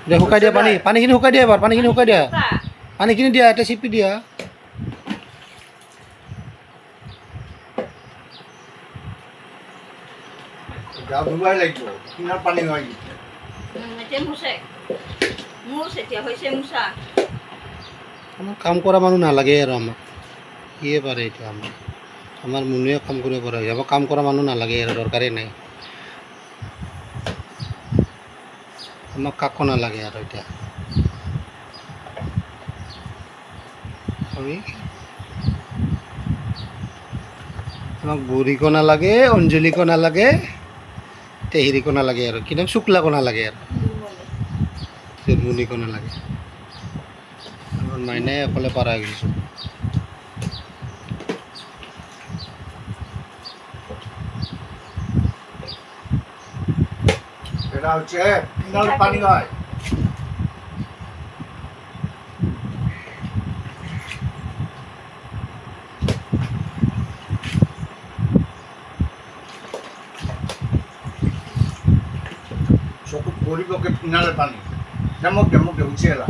দে শুকাই দিয়া পানীখিনি শুকাই দিয়া এবাৰ পানীখিনি শুকাই দিয়া পানীখিনি দিয়া এটা চিপি দিয়া গা ধুবাই লাগিব কিমান পানী হয় আমাৰ কাম কৰা মানুহ নালাগে আৰু আমাক সিয়ে পাৰে এইটো আমাৰ মুনুৱে কাম কৰিব পৰা হৈছে আমাক কাম কৰা মানুহ নালাগে আৰু দৰকাৰেই নাই আমাক কাকো নালাগে আৰু এতিয়া আমি আমাক বুঢ়ীকো নালাগে অঞ্জলিকো নালাগে তেহেৰিকো নালাগে আৰু কিন্তু শুক্লাকো নালাগে আৰু জন্মুনিকো নালাগে আমার মাইনে অকলে পারা গেছো এটা হচ্ছে কিমান পানী হয় চকু পরিবকে ফিনালে পানি যেমন যেমন উঠছে এলা